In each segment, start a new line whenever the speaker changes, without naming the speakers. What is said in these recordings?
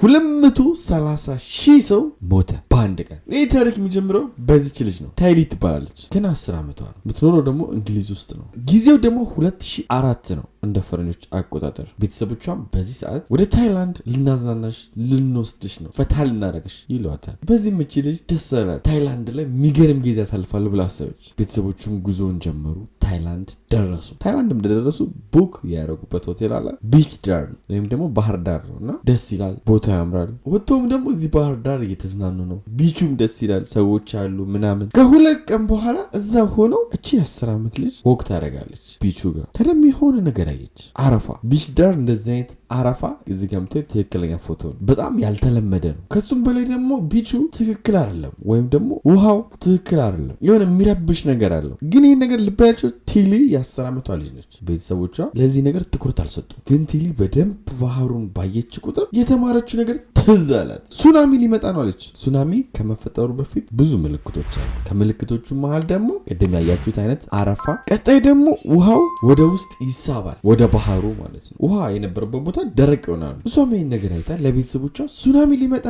230,000 ሰው ሞተ በአንድ ቀን። ይህ ታሪክ የሚጀምረው በዚች ልጅ ነው። ታይሊ ትባላለች። ግን 10 ዓመቷ ነው። የምትኖረው ደግሞ እንግሊዝ ውስጥ ነው። ጊዜው ደግሞ 2004 ነው እንደ ፈረንጆች አቆጣጠር። ቤተሰቦቿም በዚህ ሰዓት ወደ ታይላንድ ልናዝናናሽ ልንወስድሽ ነው፣ ፈታ ልናደርግሽ ይሏታል። በዚህ ምች ልጅ ደስ አላት። ታይላንድ ላይ የሚገርም ጊዜ ያሳልፋሉ ብላ አሰበች። ቤተሰቦቹም ጉዞውን ጀመሩ። ታይላንድ ደረሱ። ታይላንድ እንደደረሱ ቡክ ያደረጉበት ሆቴል አለ። ቢች ዳር ወይም ደግሞ ባህር ዳር ነው እና ደስ ይላል። ቦታ ያምራል። ወጥቶም ደግሞ እዚህ ባህር ዳር እየተዝናኑ ነው። ቢቹም ደስ ይላል። ሰዎች አሉ ምናምን። ከ2 ቀን በኋላ እዛ ሆነው እቺ 10 ዓመት ልጅ ወቅ ታደርጋለች ቢቹ ጋር። ተደም የሆነ ነገር አየች። አረፋ ቢች ዳር እንደዚህ አይነት አረፋ እዚህ ጋምቶ ትክክለኛ ፎቶ ነው። በጣም ያልተለመደ ነው። ከሱም በላይ ደግሞ ቢቹ ትክክል አይደለም፣ ወይም ደግሞ ውሃው ትክክል አይደለም። የሆነ የሚረብሽ ነገር አለው። ግን ይሄን ነገር ልባያቸው ቲሊ የ10 ዓመቷ ልጅ ነች። ቤተሰቦቿ ለዚህ ነገር ትኩረት አልሰጡም። ግን ቲሊ በደንብ ባህሩን ባየች ቁጥር የተማረችው ነገር ትዝ አላት። ሱናሚ ሊመጣ ነው አለች። ሱናሚ ከመፈጠሩ በፊት ብዙ ምልክቶች አሉ። ከምልክቶቹ መሃል ደግሞ ቅድም ያያችሁት አይነት አረፋ፣ ቀጣይ ደግሞ ውሃው ወደ ውስጥ ይሳባል፣ ወደ ባህሩ ማለት ነው። ውሃ የነበረበት ቦታ ደረቅ ይሆናል። እሷም ይሄን ነገር አይታ ለቤተሰቦቿ ሱናሚ ሊመጣ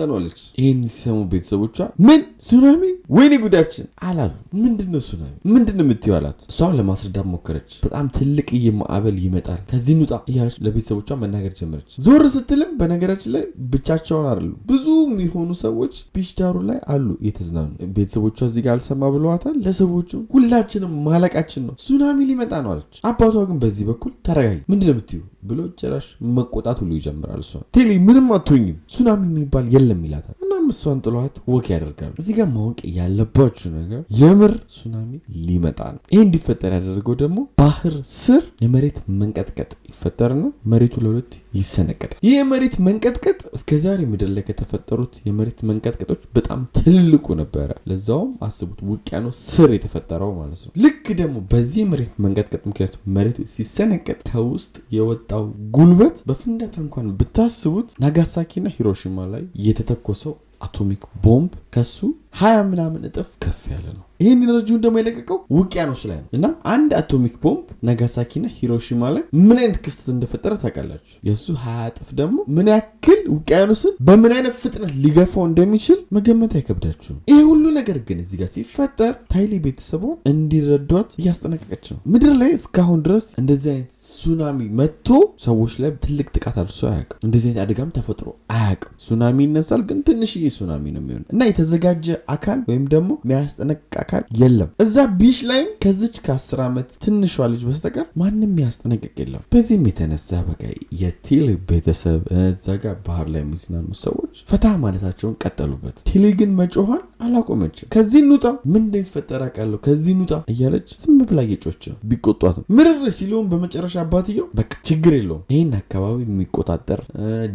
ነው አለች። ይሄን ሲሰሙ ቤተሰቦቿ ምን ሱናሚ? ወይኔ ጉዳችን አላሉ። ምንድነው ሱናሚ? ምንድነው የምትይው አላት። እሷም ለማስረዳት ሞከረች። በጣም ትልቅ ማዕበል ይመጣል፣ ከዚህ እንውጣ እያለች ለቤተሰቦቿ መናገር ጀመረች። ዞር ስትልም በነገራችን ላይ ብቻቸውን አይደሉም፣ ብዙ የሚሆኑ ሰዎች ቢች ዳሩ ላይ አሉ እየተዝናኑ። ቤተሰቦቿ እዚህ ጋር አልሰማ ብለዋታል። ለሰዎቹ ሁላችንም ማለቃችን ነው፣ ሱናሚ ሊመጣ ነው አለች። አባቷ ግን በዚህ በኩል ተረጋጊ፣ ምንድነው የምትይው ብሎ ጭራሽ መቆጣት ሁሉ ይጀምራል። እሷ ቴሌ ምንም አትሆኝም፣ ሱናሚ የሚባል የለም ይላታል። እናም እሷን ጥሏት ወክ ያደርጋሉ። እዚህ ጋር ማወቅ ያለባችሁ ነገር የምር ሱናሚ ሊመጣ ነው። ይህ እንዲፈጠር ያደረገው ደግሞ ባህር ስር የመሬት መንቀጥቀጥ ይፈጠርና መሬቱ ለሁለት ይሰነቀጣል። ይህ የመሬት መንቀጥቀጥ እስከዛሬ ምድር ላይ ከተፈጠሩት የመሬት መንቀጥቀጦች በጣም ትልቁ ነበረ። ለዛውም አስቡት ውቅያኖስ ስር የተፈጠረው ማለት ነው። ልክ ደግሞ በዚህ የመሬት መንቀጥቀጥ ምክንያት መሬቱ ሲሰነቀጥ ከውስጥ የወጣው ጉልበት በፍንዳታ እንኳን ብታስቡት ናጋሳኪና ሂሮሺማ ላይ የተተኮሰው አቶሚክ ቦምብ ከሱ 20 ምናምን እጥፍ ከፍ ያለ ነው። ይህን ኢነርጂውን ደግሞ የለቀቀው ውቅያኖስ ላይ ነው። እና አንድ አቶሚክ ቦምብ ናጋሳኪና ሂሮሺማ ላይ ምን አይነት ክስተት እንደፈጠረ ታውቃላችሁ? የሱ 20 እጥፍ ደግሞ ምን ያክል ውቅያኖስን በምን አይነት ፍጥነት ሊገፋው እንደሚችል መገመት አይከብዳችሁም። ይሄ ሁሉ ነገር ግን እዚህ ጋር ሲፈጠር ታይሊ ቤተሰቧን እንዲረዷት እያስጠነቀቀች ነው። ምድር ላይ እስካሁን ድረስ እንደዚህ አይነት ሱናሚ መጥቶ ሰዎች ላይ ትልቅ ጥቃት አድርሶ አያውቅም። እንደዚህ አይነት አደጋም ተፈጥሮ አያውቅም። ሱናሚ ይነሳል፣ ግን ትንሽዬ ሱናሚ ነው የሚሆነው እና የተዘጋጀ አካል ወይም ደግሞ የሚያስጠነቅቅ አካል የለም። እዛ ቢች ላይም ከዚች ከ10 ዓመት ትንሿ ልጅ በስተቀር ማንም ያስጠነቅቅ የለም። በዚህም የተነሳ በቃ የቲሊ ቤተሰብ እዛ ጋር ባህር ላይ የሚዝናኑ ሰዎች ፈታ ማለታቸውን ቀጠሉበት። ቲሊ ግን መጮኋን አላቆመችም። ከዚህ እንውጣ፣ ምን እንደሚፈጠር አውቃለሁ፣ ከዚህ እንውጣ እያለች ዝም ብላ እየጮች ነው። ቢቆጧትም ምርር ሲለውም በመጨረሻ አባትየው በቃ ችግር የለውም ይህን አካባቢ የሚቆጣጠር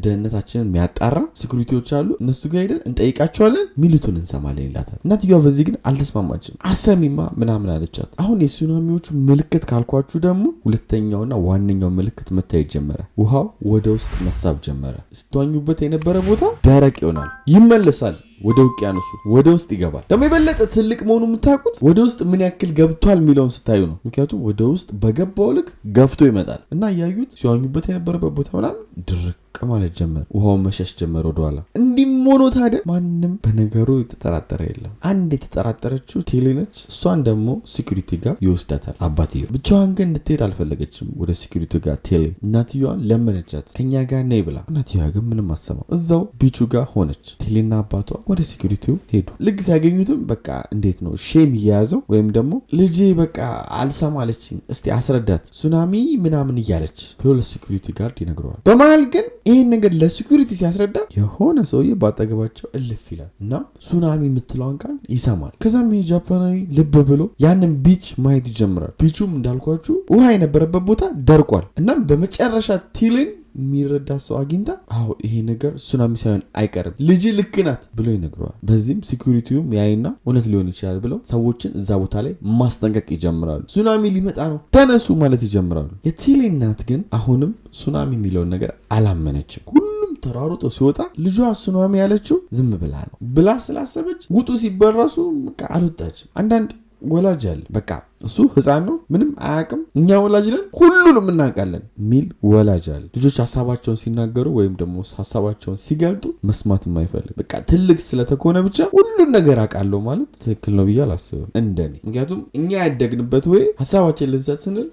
ደህንነታችንን የሚያጣራ ሴኩሪቲዎች አሉ፣ እነሱ ጋር ሄደን እንጠይቃቸዋለን፣ ሚሉትን እንሰማለን ይላታል። እናትየዋ በዚህ ግን አልተስማማችም። አሰሚማ ምናምን አለቻት። አሁን የሱናሚዎቹ ምልክት ካልኳችሁ ደግሞ ሁለተኛውና ዋነኛው ምልክት መታየት ጀመረ። ውሃው ወደ ውስጥ መሳብ ጀመረ። ስትዋኙበት የነበረ ቦታ ደረቅ ይሆናል፣ ይመለሳል ወደ ውቅያኖሱ፣ ወደ ውስጥ ይገባል። ደግሞ የበለጠ ትልቅ መሆኑ የምታውቁት ወደ ውስጥ ምን ያክል ገብቷል የሚለውን ስታዩ ነው። ምክንያቱም ወደ ውስጥ በገባው ልክ ገፍቶ ይመጣል እና እያዩት ሲዋኙበት የነበረበት ቦታ ምናምን ድርቅ ማለት ጀመረ። ውሃው መሸሽ ጀመረ ወደኋላ። እንዲህም ሆኖ ታዲያ ማንም በነገሩ የተጠራጠረ የለም። አንድ የተጠራጠረችው ቴሌ ነች። እሷን ደግሞ ሲኩሪቲ ጋር ይወስዳታል አባትየው። ብቻዋን ግን እንድትሄድ አልፈለገችም ወደ ሲኩሪቲ ጋር ቴሌ። እናትየዋን ለመነቻት ከኛ ጋር ነይ ብላ። እናትየዋ ግን ምንም አሰማው፣ እዛው ቢቹ ጋር ሆነች። ቴሌና አባቷ ወደ ሲኩሪቲው ሄዱ። ልክ ሲያገኙትም በቃ እንዴት ነው ሼም እየያዘው ወይም ደግሞ ልጄ በቃ አልሰማለችኝ፣ እስቲ አስረዳት ሱናሚ ምናምን እያለች ብሎ ለሲኩሪቲ ጋርድ ይነግረዋል። በመሀል ግን ይህን ነገር ለሲኩሪቲ ሲያስረዳ የሆነ ሰውዬ ባጠገባቸው እልፍ ይላል እና ሱናሚ የምትለውን ቃል ይሰማል። ከዛም ይሄ ጃፓናዊ ልብ ብሎ ያንን ቢች ማየት ይጀምራል። ቢቹም እንዳልኳችሁ ውሃ የነበረበት ቦታ ደርቋል። እናም በመጨረሻ ቲልን የሚረዳ ሰው አግኝታ አዎ ይሄ ነገር ሱናሚ ሳይሆን አይቀርም ልጅ ልክ ናት ብሎ ይነግረዋል። በዚህም ሲኩሪቲውም ያይና እውነት ሊሆን ይችላል ብለው ሰዎችን እዛ ቦታ ላይ ማስጠንቀቅ ይጀምራሉ። ሱናሚ ሊመጣ ነው ተነሱ ማለት ይጀምራሉ። የቲሊ እናት ግን አሁንም ሱናሚ የሚለውን ነገር አላመነችም። ሁሉም ተሯሩጦ ሲወጣ ልጇ ሱናሚ ያለችው ዝም ብላ ነው ብላ ስላሰበች ውጡ ሲበራሱ አልወጣችም። አንዳንድ ወላጅ አለ። በቃ እሱ ህፃን ነው፣ ምንም አያውቅም፣ እኛ ወላጅ ነን፣ ሁሉንም እናውቃለን ሚል ወላጅ አለ። ልጆች ሀሳባቸውን ሲናገሩ ወይም ደግሞ ሀሳባቸውን ሲገልጡ መስማት የማይፈልግ በቃ ትልቅ ስለተኮነ ብቻ ሁሉን ነገር አውቃለሁ ማለት ትክክል ነው ብዬ አላስብም እንደኔ። ምክንያቱም እኛ ያደግንበት ወይ ሀሳባችን ልንሰጥ ስንል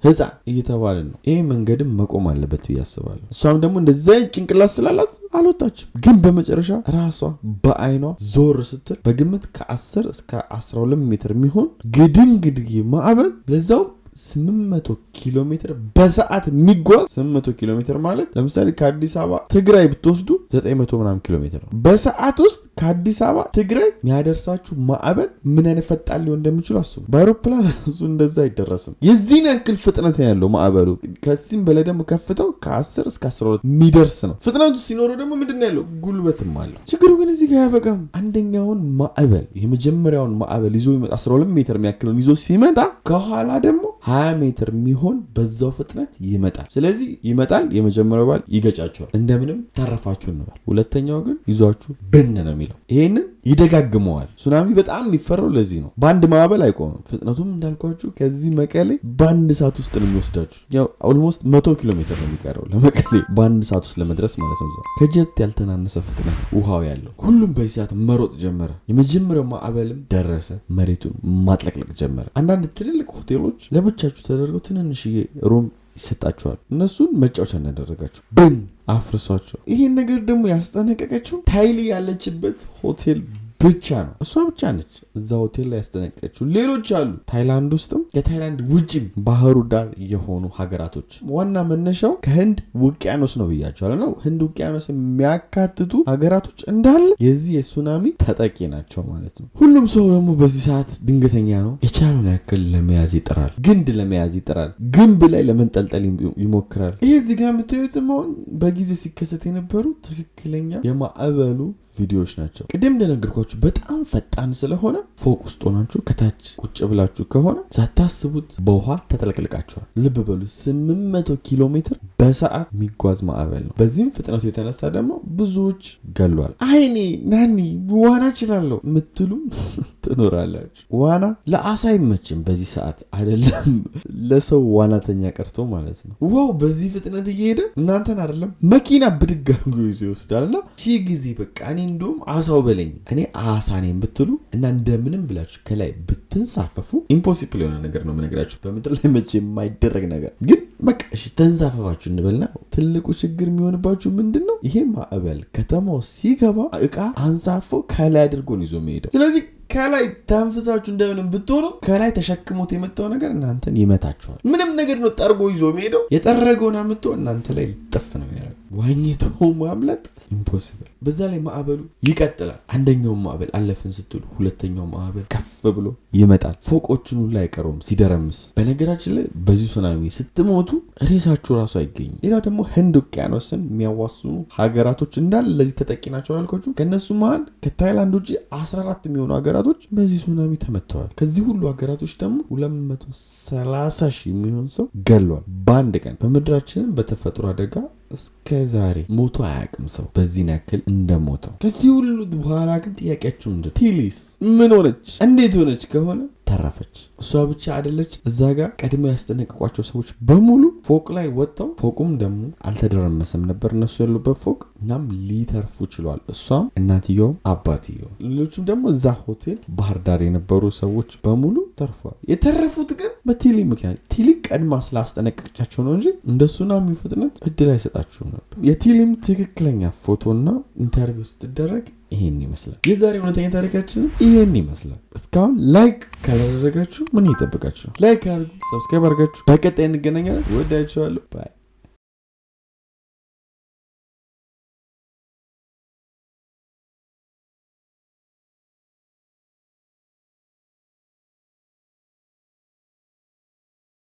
ህፃን እየተባለ ነው። ይሄ መንገድም መቆም አለበት ብዬ አስባለሁ። እሷም ደግሞ እንደዛ ጭንቅላት ስላላት አልወጣችም። ግን በመጨረሻ ራሷ በአይኗ ዞር ስትል በግምት ከ10 እስከ 12 ሜትር የሚሆን ግድንግድ ማዕበል ለዛውም 800 ኪሎ ሜትር በሰዓት የሚጓዝ 800 ኪሎ ሜትር ማለት ለምሳሌ ከአዲስ አበባ ትግራይ ብትወስዱ 900 ምናምን ኪሎ ሜትር ነው። በሰዓት ውስጥ ከአዲስ አበባ ትግራይ የሚያደርሳችሁ ማዕበል ምን አይነት ፈጣን ሊሆን እንደሚችሉ አስቡ። በአውሮፕላን እሱ እንደዛ አይደረስም። የዚህን ያክል ፍጥነት ያለው ማዕበሉ ከዚህም በላይ ደግሞ ከፍተው ከ10 እስከ 12 የሚደርስ ነው። ፍጥነቱ ሲኖረው ደግሞ ምንድን ያለው ጉልበትም አለው። ችግሩ ግን እዚህ ጋር ያበቃም። አንደኛውን ማዕበል የመጀመሪያውን ማዕበል ይዞ ይመጣ 12 ሜትር የሚያክለውን ይዞ ሲመጣ ከኋላ ደግሞ 20 ሜትር የሚሆን በዛው ፍጥነት ይመጣል። ስለዚህ ይመጣል፣ የመጀመሪያው ባል ይገጫቸዋል፣ እንደምንም ተረፋችሁ እንባል። ሁለተኛው ግን ይዟችሁ ብን ነው የሚለው። ይሄንን ይደጋግመዋል። ሱናሚ በጣም የሚፈራው ለዚህ ነው። በአንድ ማዕበል አይቆምም። ፍጥነቱም እንዳልኳችሁ ከዚህ መቀሌ በአንድ ሰዓት ውስጥ ነው የሚወስዳችሁ። ያው ኦልሞስት 100 ኪሎ ሜትር ነው የሚቀረው ለመቀሌ በአንድ ሰዓት ውስጥ ለመድረስ ማለት ነው። ከጀት ያልተናነሰ ፍጥነት ውሃው ያለው። ሁሉም በዚህ ሰዓት መሮጥ ጀመረ። የመጀመሪያው ማዕበልም ደረሰ፣ መሬቱን ማጥለቅለቅ ጀመረ። አንዳንድ ትልልቅ ሆቴሎች ለብቻችሁ ተደርገው ትንንሽዬ ሩም ይሰጣቸዋል። እነሱን መጫወቻ እናደረጋቸው ብን አፍርሷቸው። ይሄን ነገር ደግሞ ያስጠነቀቀችው ታይሊ ያለችበት ሆቴል ብቻ ነው። እሷ ብቻ ነች እዛ ሆቴል ላይ ያስጠነቀቀችው። ሌሎች አሉ ታይላንድ ውስጥም ከታይላንድ ውጭም ባህሩ ዳር የሆኑ ሀገራቶች። ዋና መነሻው ከህንድ ውቅያኖስ ነው ብያቸዋለሁ ነው። ህንድ ውቅያኖስ የሚያካትቱ ሀገራቶች እንዳለ የዚህ የሱናሚ ተጠቂ ናቸው ማለት ነው። ሁሉም ሰው ደግሞ በዚህ ሰዓት ድንገተኛ ነው። የቻለውን ያክል ለመያዝ ይጥራል። ግንድ ለመያዝ ይጥራል። ግንብ ላይ ለመንጠልጠል ይሞክራል። ይሄ እዚህ ጋር የምታዩትም አሁን በጊዜው ሲከሰት የነበሩ ትክክለኛ የማዕበሉ ቪዲዮዎች ናቸው። ቅድም እንደነገርኳችሁ በጣም ፈጣን ስለሆነ ፎቅ ውስጥ ሆናችሁ ከታች ቁጭ ብላችሁ ከሆነ ሳታስቡት በውሃ ተጠለቅልቃችኋል። ልብ በሉ 800 ኪሎ ሜትር በሰዓት የሚጓዝ ማዕበል ነው። በዚህም ፍጥነቱ የተነሳ ደግሞ ብዙዎች ገሏል። አይኔ ናኒ ዋና እችላለሁ የምትሉ ትኖራላችሁ። ዋና ለአሳ አይመችም በዚህ ሰዓት አይደለም ለሰው ዋናተኛ ቀርቶ ማለት ነው። ዋው በዚህ ፍጥነት እየሄደ እናንተን አይደለም መኪና ብድግ አድርጎ ይዞ ይወስዳልና ሺህ ጊዜ በቃ እኔ እንደውም አሳው በለኝ እኔ አሳ ነኝ ብትሉ እና እንደምንም ብላችሁ ከላይ ብትንሳፈፉ ኢምፖሲብል የሆነ ነገር ነው የምነግራችሁ። በምድር ላይ መቼ የማይደረግ ነገር ግን በቃ እሺ ተንሳፈፋችሁ እንበልና ትልቁ ችግር የሚሆንባችሁ ምንድነው? ይሄ ማዕበል ከተማው ሲገባ እቃ አንሳፎ ከላይ አድርጎ ነው ይዞ የሚሄደው። ስለዚህ ከላይ ተንፍሳችሁ እንደምንም ብትሆኑ ከላይ ተሸክሞት የመጣው ነገር እናንተን ይመታችኋል። ምንም ነገር ነው ጠርጎ ይዞ የሚሄደው። የጠረገውን አምጥቶ እናንተ ላይ ልጥፍ ነው ያደረገው። ዋኝቶ ማምለጥ ኢምፖሲብል። በዛ ላይ ማዕበሉ ይቀጥላል። አንደኛው ማዕበል አለፍን ስትሉ ሁለተኛው ማዕበል ከፍ ብሎ ይመጣል። ፎቆችን ሁሉ አይቀሩም ሲደረምስ። በነገራችን ላይ በዚህ ሱናሚ ስትሞቱ ሬሳችሁ ራሱ አይገኝም። ሌላው ደግሞ ህንድ ውቅያኖስን የሚያዋስኑ ሀገራቶች እንዳለ ለዚህ ተጠቂ ናቸው አልኳችሁ። ከነሱ መሀል ከታይላንድ ውጪ 14 የሚሆኑ ሀገራቶች በዚህ ሱናሚ ተመተዋል። ከዚህ ሁሉ ሀገራቶች ደግሞ 230 ሺህ የሚሆን ሰው ገሏል በአንድ ቀን። በምድራችንም በተፈጥሮ አደጋ እስከ ዛሬ ሞቶ አያውቅም ሰው በዚህ ያክል እንደሞተው። ከዚህ ሁሉ በኋላ ግን ጥያቄያችሁ ምንድን ነው? ቲሊስ ምን ሆነች? እንዴት ሆነች ከሆነ ተረፈች። እሷ ብቻ አይደለች። እዛ ጋር ቀድሞ ያስጠነቀቋቸው ሰዎች በሙሉ ፎቅ ላይ ወጥተው፣ ፎቁም ደግሞ አልተደረመሰም ነበር እነሱ ያሉበት ፎቅ። እናም ሊተርፉ ችሏል። እሷም፣ እናትየው፣ አባትየው፣ ሌሎችም ደግሞ እዛ ሆቴል ባህር ዳር የነበሩ ሰዎች በሙሉ ተርፏል። የተረፉት ግን በቲሊ ምክንያት ቲሊ ቀድማ ስላስጠነቀቀቻቸው ነው እንጂ እንደ ሱናሚ ፍጥነት እድል አይሰጣችሁም ነበር። የቲሊም ትክክለኛ ፎቶና ኢንተርቪው ስትደረግ ይሄን ይመስላል። የዛሬ እውነተኛ ታሪካችን ይሄን ይመስላል። እስካሁን ላይክ ካላደረጋችሁ ምን ይጠብቃችሁ? ላይክ አድርጉ፣ ሰብስክራይብ አድርጋችሁ በቀጣይ እንገናኛለን። ወዳችኋለሁ። ባይ